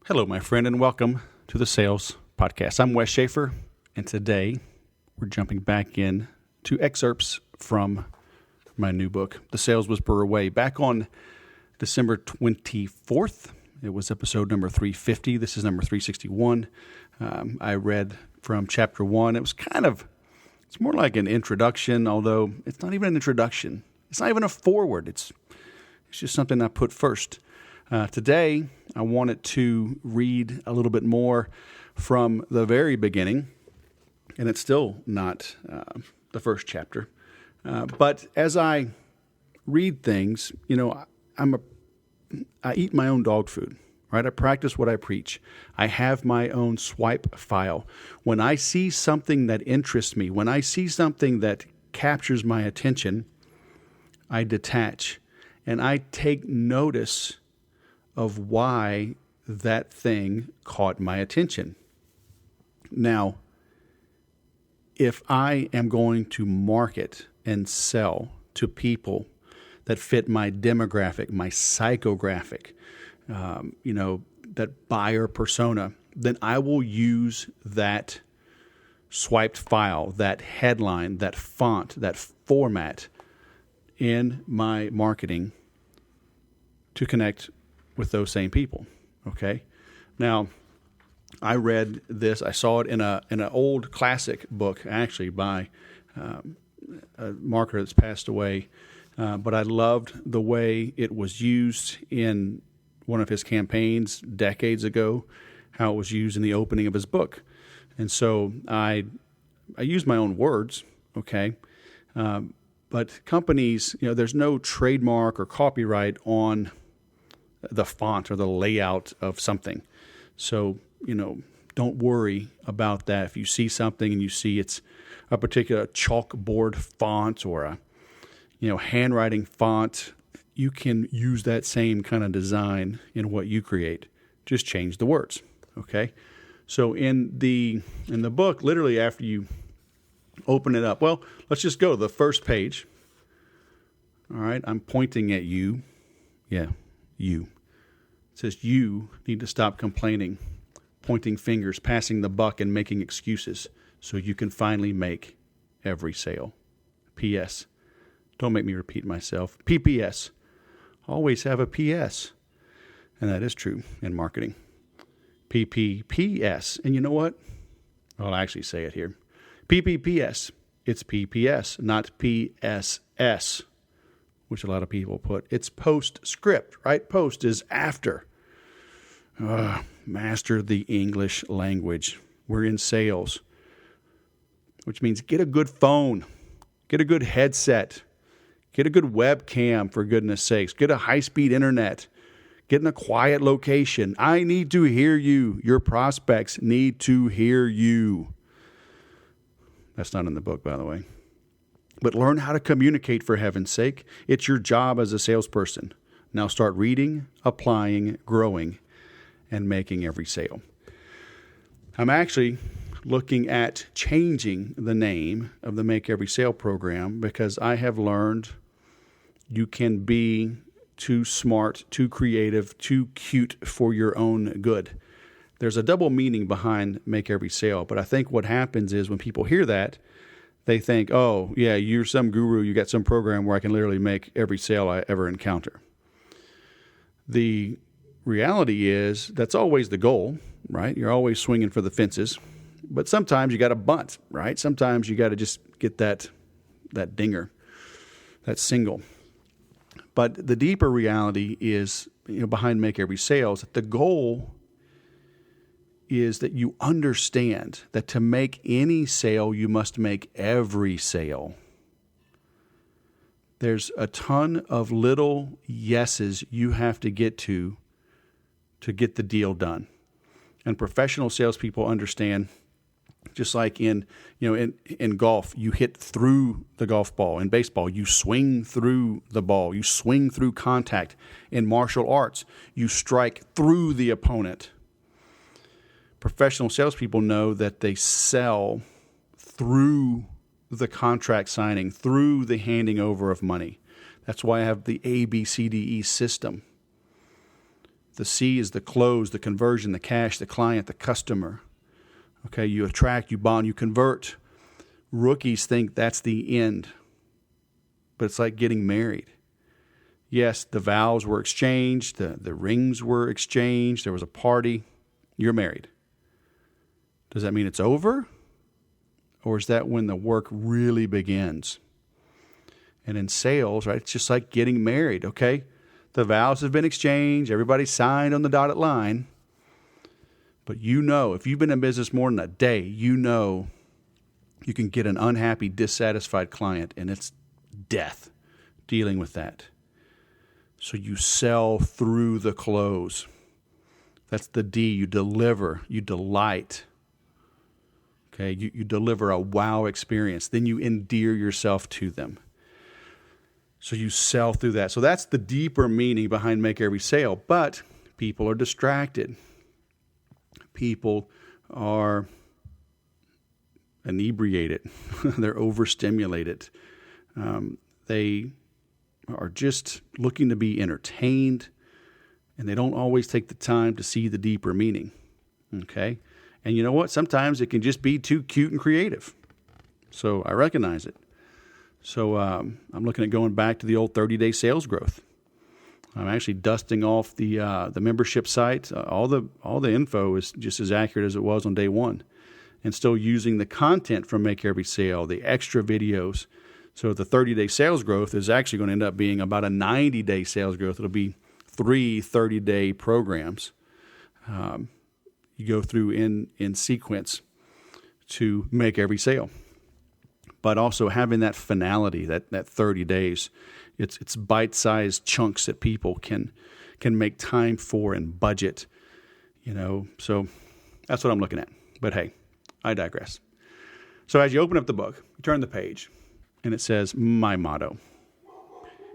Hello, my friend, and welcome to the Sales Podcast. I'm Wes Schaefer, and today we're jumping back in to excerpts from my new book, The Sales Whisperer Way. Back on December 24th, it was episode number 350. This is number 361. I read from chapter 1. It's more like an introduction, although it's not even an introduction. It's not even a foreword. It's just something I put first. Today, I wanted to read a little bit more from the very beginning, and it's still not the first chapter. But as I read things, I eat my own dog food, right? I practice what I preach. I have my own swipe file. When I see something that interests me, when I see something that captures my attention, I detach and I take notice of why that thing caught my attention. Now, if I am going to market and sell to people that fit my demographic, my psychographic, that buyer persona, then I will use that swiped file, that headline, that font, that format in my marketing to connect with those same people. Okay. Now, I read this. I saw it in an old classic book, actually, by a marketer that's passed away. But I loved the way it was used in one of his campaigns decades ago, how it was used in the opening of his book. And so I used my own words. Okay. But companies, there's no trademark or copyright on the font or the layout of something. So, don't worry about that. If you see something and you see it's a particular chalkboard font or a, handwriting font, you can use that same kind of design in what you create. Just change the words. Okay. So in the book, literally after you open it up, well, let's just go to the first page. All right. I'm pointing at you. Yeah. You. It says you need to stop complaining, pointing fingers, passing the buck, and making excuses so you can finally make every sale. P.S. Don't make me repeat myself. P.P.S. Always have a P.S. And that is true in marketing. P.P.P.S. And you know what? I'll actually say it here. P.P.P.S. It's P.P.S., not P.S.S., which a lot of people put. It's postscript, right? Post is after. Master the English language. We're in sales, which means get a good phone, get a good headset, get a good webcam, for goodness sakes, get a high-speed internet, get in a quiet location. I need to hear you. Your prospects need to hear you. That's not in the book, by the way. But learn how to communicate, for heaven's sake. It's your job as a salesperson. Now start reading, applying, growing, and making every sale. I'm actually looking at changing the name of the Make Every Sale program because I have learned you can be too smart, too creative, too cute for your own good. There's a double meaning behind Make Every Sale, but I think what happens is when people hear that, they think, oh, yeah, you're some guru, you got some program where I can literally make every sale I ever encounter. The reality is that's always the goal, right? You're always swinging for the fences, but sometimes you got to bunt, right? Sometimes you got to just get that dinger, that single. But the deeper reality is, behind Make Every Sale, is that the goal is that you understand that to make any sale, you must make every sale. There's a ton of little yeses you have to get to get the deal done. And professional salespeople understand, just like in golf, you hit through the golf ball. In baseball, you swing through the ball. You swing through contact. In martial arts, you strike through the opponent. Professional salespeople know that they sell through the contract signing, through the handing over of money. That's why I have the ABCDE system. The C is the close, the conversion, the cash, the client, the customer. Okay, you attract, you bond, you convert. Rookies think that's the end, but it's like getting married. Yes, the vows were exchanged, the rings were exchanged, there was a party. You're married. Does that mean it's over? Or is that when the work really begins? And in sales, right, it's just like getting married, okay? The vows have been exchanged. Everybody signed on the dotted line. But you know, if you've been in business more than a day, you know you can get an unhappy, dissatisfied client, and it's death dealing with that. So you sell through the close. That's the D. You deliver. You delight. Okay, you deliver a wow experience. Then you endear yourself to them. So you sell through that. So that's the deeper meaning behind Make Every Sale. But people are distracted. People are inebriated. They're overstimulated. They are just looking to be entertained, and they don't always take the time to see the deeper meaning. Okay? And you know what? Sometimes it can just be too cute and creative. So I recognize it. So I'm looking at going back to the old 30-day sales growth. I'm actually dusting off the membership site. All the info is just as accurate as it was on day one, and still using the content from Make Every Sale, the extra videos. So the 30-day sales growth is actually going to end up being about a 90-day sales growth. It'll be 3 30-day programs. You go through in sequence to make every sale. But also having that finality, that 30 days, it's bite-sized chunks that people can make time for and budget, So that's what I'm looking at. But hey, I digress. So as you open up the book, you turn the page, and it says, my motto.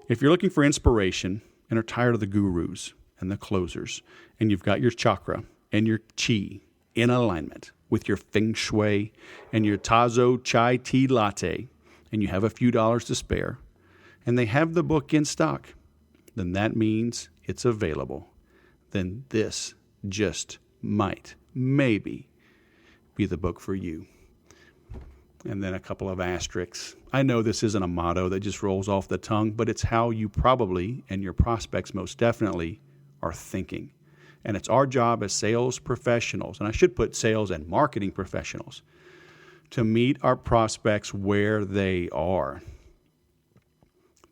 If you're looking for inspiration and are tired of the gurus and the closers, and you've got your chakra and your chi in alignment with your feng shui and your Tazo chai tea latte, and you have a few dollars to spare, and they have the book in stock, then that means it's available. Then this just might, maybe, be the book for you. And then a couple of asterisks. I know this isn't a motto that just rolls off the tongue, but it's how you probably, and your prospects most definitely, are thinking. And it's our job as sales professionals, and I should put sales and marketing professionals, to meet our prospects where they are.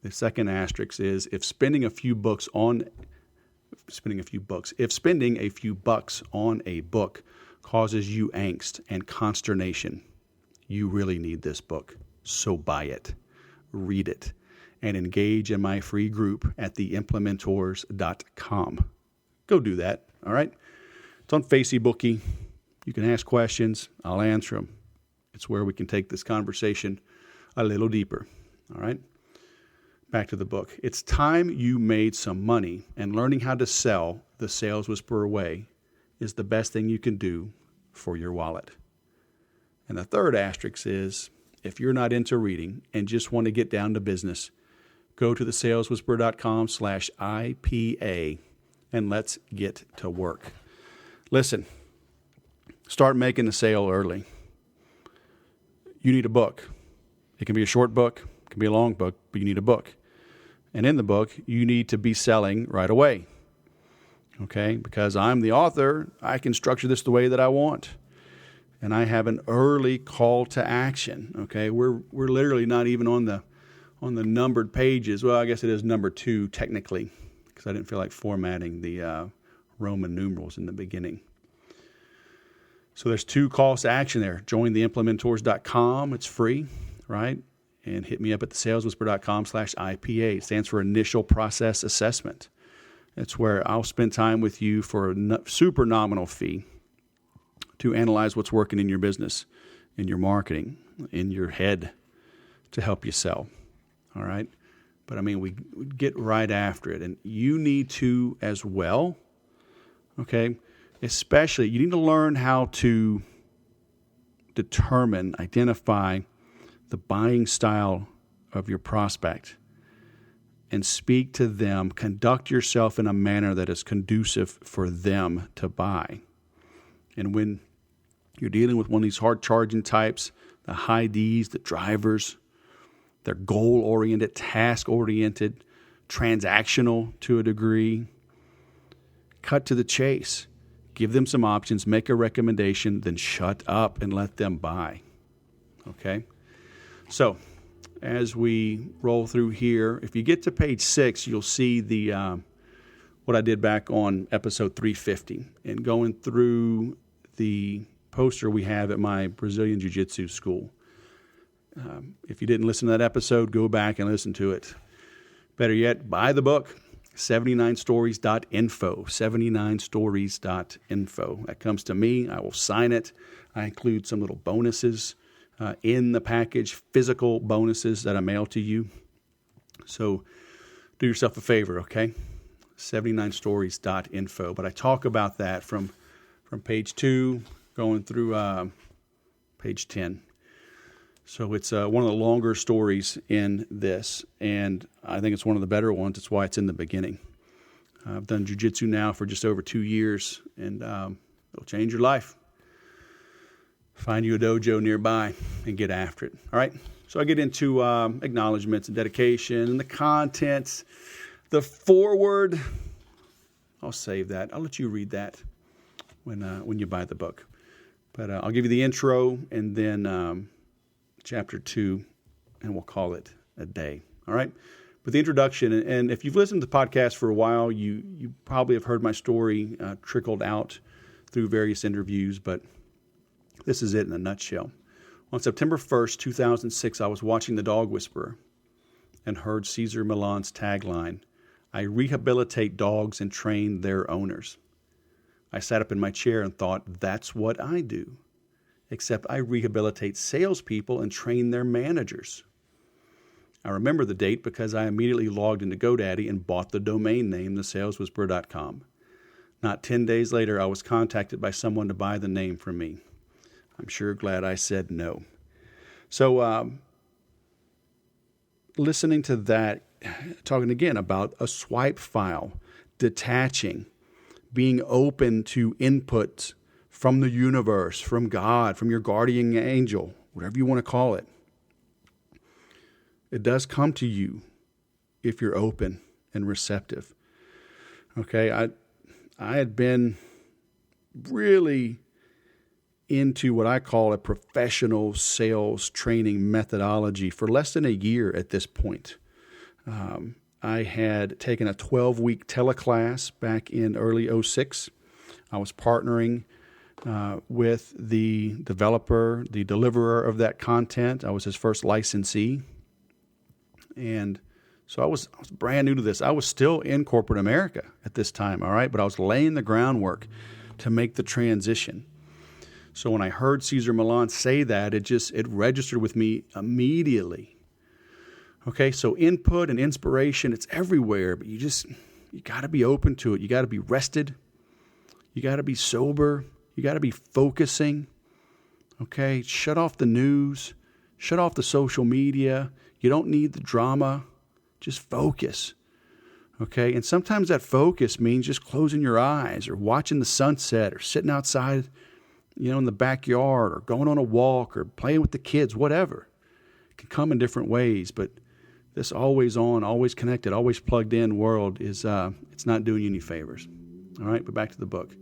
The second asterisk is if spending a few bucks on a book causes you angst and consternation, you really need this book. So buy it, read it, and engage in my free group at theimplementors.com. Go do that, all right? It's on Facebooky. You can ask questions. I'll answer them. It's where we can take this conversation a little deeper, all right? Back to the book. It's time you made some money, and learning how to sell the Sales Whisperer way is the best thing you can do for your wallet. And the third asterisk is, if you're not into reading and just want to get down to business, go to thesaleswhisperer.com/IPA and let's get to work. Listen, start making the sale early. You need a book. It can be a short book, it can be a long book, but you need a book. And in the book, you need to be selling right away. Okay? Because I'm the author, I can structure this the way that I want. And I have an early call to action. Okay, we're literally not even on the numbered pages. Well, I guess it is number 2 technically, because I didn't feel like formatting the Roman numerals in the beginning. So there's 2 calls to action there. Join theimplementors.com. It's free, right? And hit me up at thesaleswhisperer.com/IPA. It stands for Initial Process Assessment. It's where I'll spend time with you for a super nominal fee to analyze what's working in your business, in your marketing, in your head, to help you sell. All right? But I mean, we get right after it. And you need to as well, okay? Especially, you need to learn how to identify the buying style of your prospect. and speak to them. Conduct yourself in a manner that is conducive for them to buy. And when you're dealing with one of these hard-charging types, the high Ds, the drivers, they're goal-oriented, task-oriented, transactional to a degree. Cut to the chase. Give them some options, make a recommendation, then shut up and let them buy. Okay? So, as we roll through here, if you get to page 6, you'll see the what I did back on episode 350. And going through the poster we have at my Brazilian Jiu-Jitsu school. If you didn't listen to that episode, go back and listen to it. Better yet, buy the book, 79stories.info, 79stories.info. That comes to me. I will sign it. I include some little bonuses in the package, physical bonuses that I mail to you. So do yourself a favor, okay? 79stories.info. But I talk about that from page 2 going through page 10. So it's one of the longer stories in this, and I think it's one of the better ones. It's why it's in the beginning. I've done jiu-jitsu now for just over 2 years, and it'll change your life. Find you a dojo nearby and get after it. All right? So I get into acknowledgments and dedication and the contents. The foreword, I'll save that. I'll let you read that when you buy the book. But I'll give you the intro and then chapter 2, and we'll call it a day. All right? But the introduction, and if you've listened to the podcast for a while, you probably have heard my story trickled out through various interviews, but this is it in a nutshell. On September 1st, 2006, I was watching The Dog Whisperer and heard Cesar Millan's tagline, "I rehabilitate dogs and train their owners." I sat up in my chair and thought, that's what I do. Except I rehabilitate salespeople and train their managers. I remember the date because I immediately logged into GoDaddy and bought the domain name, thesaleswhisperer.com. Not 10 days later, I was contacted by someone to buy the name from me. I'm sure glad I said no. So, listening to that, talking again about a swipe file, detaching, being open to input from the universe, from God, from your guardian angel, whatever you want to call it. It does come to you if you're open and receptive. Okay, I had been really into what I call a professional sales training methodology for less than a year at this point. I had taken a 12-week teleclass back in early 2006. I was partnering with the developer, the deliverer of that content. I was his first licensee. And so I was brand new to this. I was still in corporate America at this time, all right? But I was laying the groundwork to make the transition. So when I heard Cesar Millan say that, it registered with me immediately. Okay, so input and inspiration, it's everywhere, but you got to be open to it. You got to be rested. You got to be sober. You got to be focusing. Okay, shut off the news. Shut off the social media. You don't need the drama. Just focus. Okay, and sometimes that focus means just closing your eyes or watching the sunset or sitting outside, in the backyard or going on a walk or playing with the kids, whatever. It can come in different ways, but this always on, always connected, always plugged in world is it's not doing you any favors. All right, but back to the book.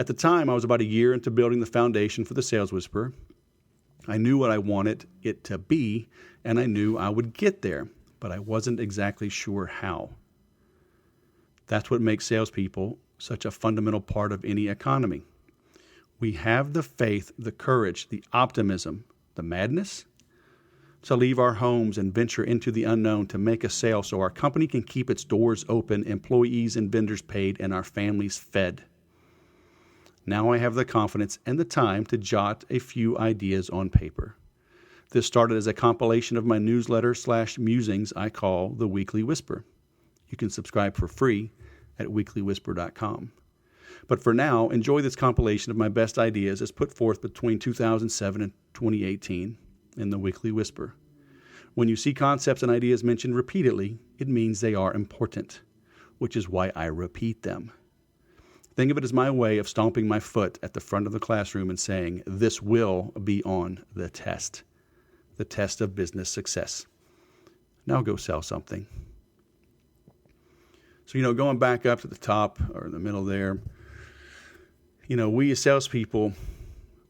At the time, I was about a year into building the foundation for the Sales Whisperer. I knew what I wanted it to be, and I knew I would get there, but I wasn't exactly sure how. That's what makes salespeople such a fundamental part of any economy. We have the faith, the courage, the optimism, the madness to leave our homes and venture into the unknown to make a sale so our company can keep its doors open, employees and vendors paid, and our families fed. Now I have the confidence and the time to jot a few ideas on paper. This started as a compilation of my newsletter/musings I call The Weekly Whisper. You can subscribe for free at weeklywhisper.com. But for now, enjoy this compilation of my best ideas as put forth between 2007 and 2018 in The Weekly Whisper. When you see concepts and ideas mentioned repeatedly, it means they are important, which is why I repeat them. Think of it as my way of stomping my foot at the front of the classroom and saying, this will be on the test of business success. Now go sell something. So, going back up to the top or in the middle there, we as salespeople,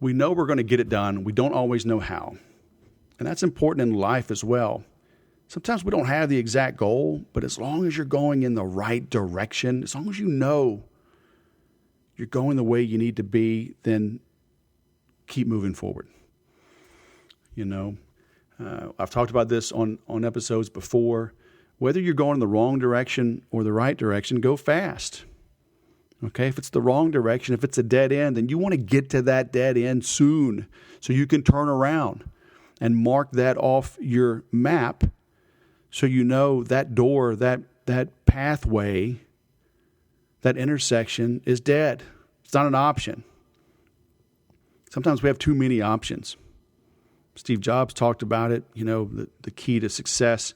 we know we're going to get it done. We don't always know how. And that's important in life as well. Sometimes we don't have the exact goal, but as long as you're going in the right direction, as long as you know you're going the way you need to be, then keep moving forward. I've talked about this on episodes before. Whether you're going in the wrong direction or the right direction, go fast. Okay, if it's the wrong direction, if it's a dead end, then you want to get to that dead end soon so you can turn around and mark that off your map so you know that door, that pathway, that intersection is dead. It's not an option. Sometimes we have too many options. Steve Jobs talked about it, the key to success,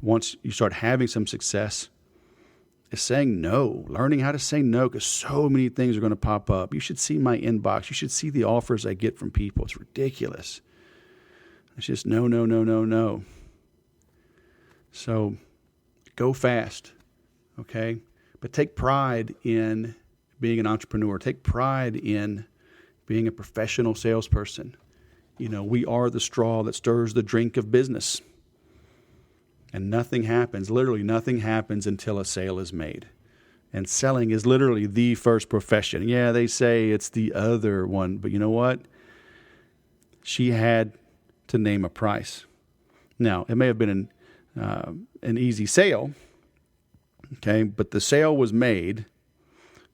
once you start having some success, is saying no, learning how to say no, because so many things are going to pop up. You should see my inbox. You should see the offers I get from people. It's ridiculous. It's just no. So go fast, okay? But take pride in being an entrepreneur. Take pride in being a professional salesperson. We are the straw that stirs the drink of business. And nothing happens, literally nothing happens until a sale is made. And selling is literally the first profession. Yeah, they say it's the other one, but you know what? She had to name a price. Now, it may have been an easy sale, okay, but the sale was made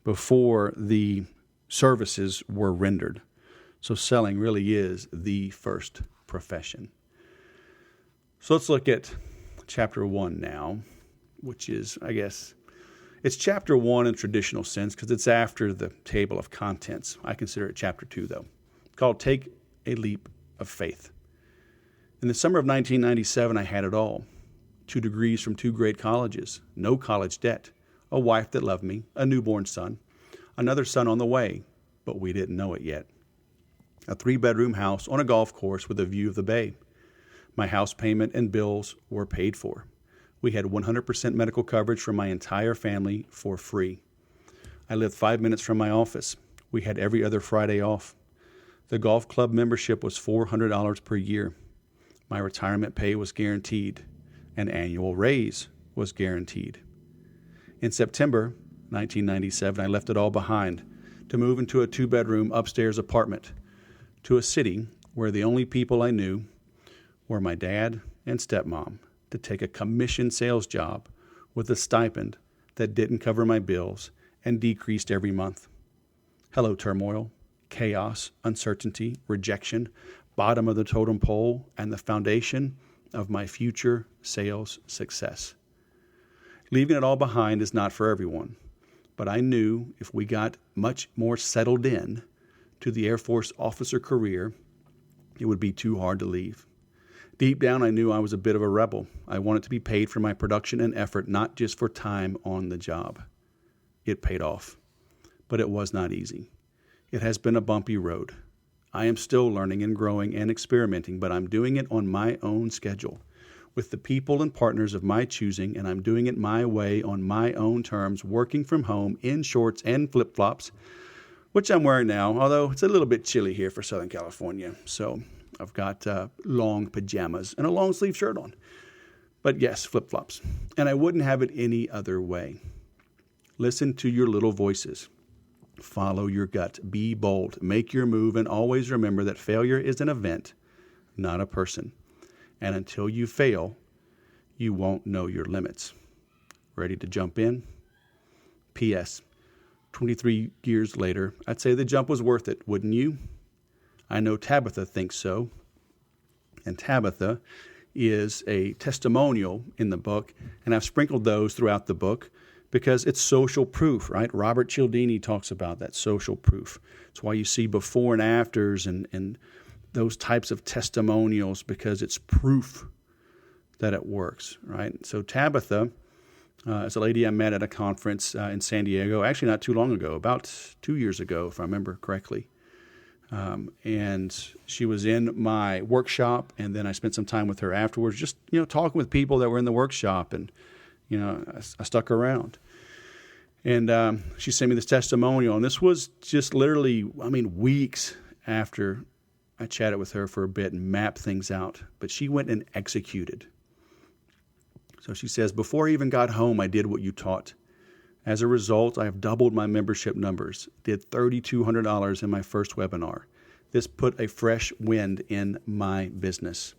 before the services were rendered. So selling really is the first profession. So let's look at chapter 1 now, which is, I guess, it's chapter 1 in traditional sense because it's after the table of contents. I consider it chapter 2, though. It's called Take a Leap of Faith. In the summer of 1997, I had it all. 2 degrees from 2 great colleges, no college debt, a wife that loved me, a newborn son, another son on the way, but we didn't know it yet. A 3-bedroom house on a golf course with a view of the bay. My house payment and bills were paid for. We had 100% medical coverage for my entire family for free. I lived 5 minutes from my office. We had every other Friday off. The golf club membership was $400 per year. My retirement pay was guaranteed. An annual raise was guaranteed. In September 1997, I left it all behind to move into a 2-bedroom upstairs apartment to a city where the only people I knew were my dad and stepmom, to take a commission sales job with a stipend that didn't cover my bills and decreased every month. Hello, turmoil, chaos, uncertainty, rejection, bottom of the totem pole, and the foundation of my future sales success. Leaving it all behind is not for everyone, but I knew if we got much more settled in to the Air Force officer career, it would be too hard to leave. Deep down, I knew I was a bit of a rebel. I wanted to be paid for my production and effort, not just for time on the job. It paid off, but it was not easy. It has been a bumpy road. I am still learning and growing and experimenting, but I'm doing it on my own schedule, with the people and partners of my choosing, and I'm doing it my way on my own terms, working from home in shorts and flip-flops, which I'm wearing now, although it's a little bit chilly here for Southern California, so I've got long pajamas and a long sleeve shirt on. But yes, flip-flops. And I wouldn't have it any other way. Listen to your little voices. Follow your gut. Be bold. Make your move. And always remember that failure is an event, not a person. And until you fail, you won't know your limits. Ready to jump in? P.S. 23 years later, I'd say the jump was worth it, wouldn't you? I know Tabitha thinks so. And Tabitha is a testimonial in the book, and I've sprinkled those throughout the book because it's social proof, right? Robert Cialdini talks about that, social proof. It's why you see before and afters and those types of testimonials, because it's proof that it works, right? So Tabitha is a lady I met at a conference in San Diego, actually not too long ago, about 2 years ago, if I remember correctly. And she was in my workshop, and then I spent some time with her afterwards, just, talking with people that were in the workshop, and, I stuck around. And she sent me this testimonial, and this was just literally, weeks after I chatted with her for a bit and mapped things out. But she went and executed. So she says, before I even got home, I did what you taught. As a result, I have doubled my membership numbers, did $3,200 in my first webinar. This put a fresh wind in my business.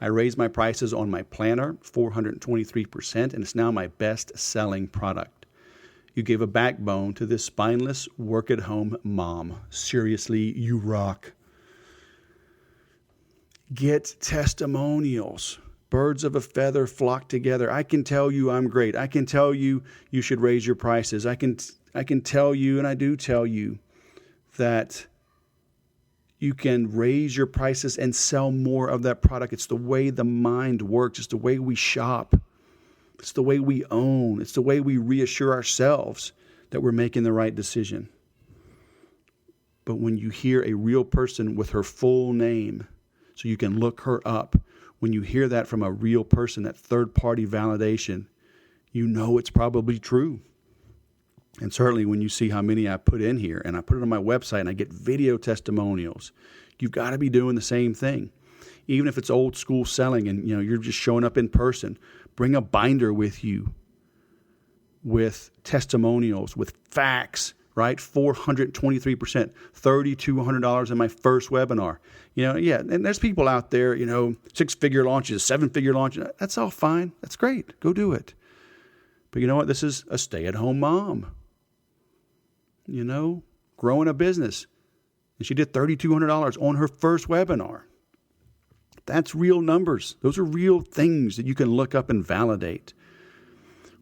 I raised my prices on my planner 423%, and it's now my best-selling product. You gave a backbone to this spineless work-at-home mom. Seriously, you rock. Get testimonials. Birds of a feather flock together. I can tell you I'm great. I can tell you you should raise your prices. I can tell you, and I do tell you, that you can raise your prices and sell more of that product. It's the way the mind works. It's the way we shop. It's the way we own. It's the way we reassure ourselves that we're making the right decision. But when you hear a real person with her full name, so you can look her up, when you hear that from a real person, that third-party validation, you know it's probably true. And certainly when you see how many I put in here, and I put it on my website, and I get video testimonials, you've got to be doing the same thing. Even if it's old school selling and you're just showing up in person, bring a binder with you with testimonials, with facts, right? 423%, $3,200 in my first webinar. And there's people out there, 6-figure launches, 7-figure launches. That's all fine. That's great. Go do it. But you know what? This is a stay-at-home mom, growing a business. And she did $3,200 on her first webinar. That's real numbers. Those are real things that you can look up and validate.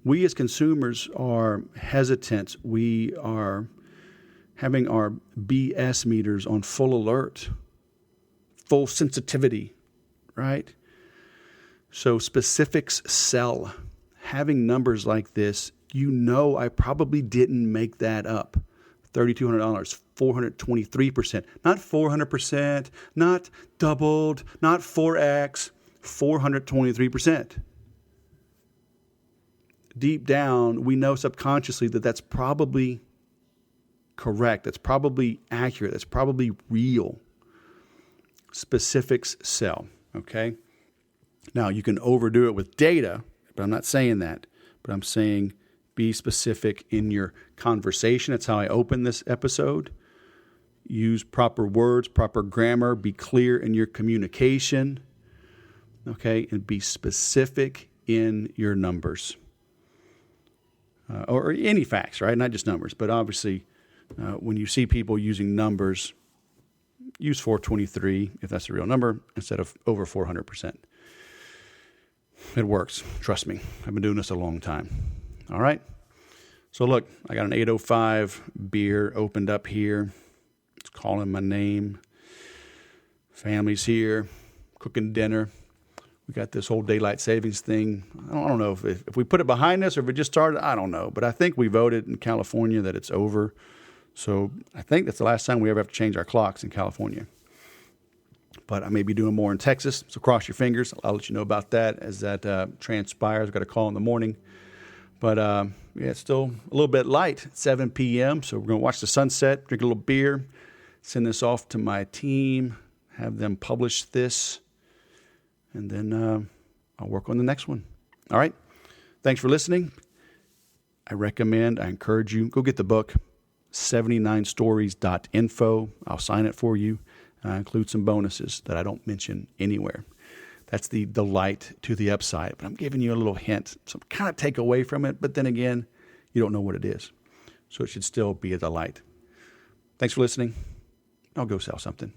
We as consumers are hesitant. We are having our BS meters on full alert, full sensitivity, right? So specifics sell. Having numbers like this, I probably didn't make that up. $3,200, 423%, not 400%, not doubled, not 4x, 423%. Deep down, we know subconsciously that that's probably correct, that's probably accurate, that's probably real. Specifics sell, okay? Now, you can overdo it with data, but I'm not saying that, but I'm saying be specific in your conversation. That's how I open this episode. Use proper words, proper grammar. Be clear in your communication. Okay? And be specific in your numbers. Or any facts, right? Not just numbers. But obviously, when you see people using numbers, use 423 if that's the real number instead of over 400%. It works. Trust me. I've been doing this a long time. All right. So look, I got an 805 beer opened up here. It's calling my name. Family's here, cooking dinner. We got this whole daylight savings thing. I don't know if we put it behind us or if it just started. I don't know. But I think we voted in California that it's over. So I think that's the last time we ever have to change our clocks in California. But I may be doing more in Texas. So cross your fingers. I'll let you know about that as that transpires. I've got a call in the morning. But it's still a little bit light, 7 p.m. So we're going to watch the sunset, drink a little beer, send this off to my team, have them publish this, and then I'll work on the next one. All right. Thanks for listening. I encourage you, go get the book, 79stories.info. I'll sign it for you. And I include some bonuses that I don't mention anywhere. That's the delight to the upside. But I'm giving you a little hint. So kind of take away from it. But then again, you don't know what it is. So it should still be a delight. Thanks for listening. I'll go sell something.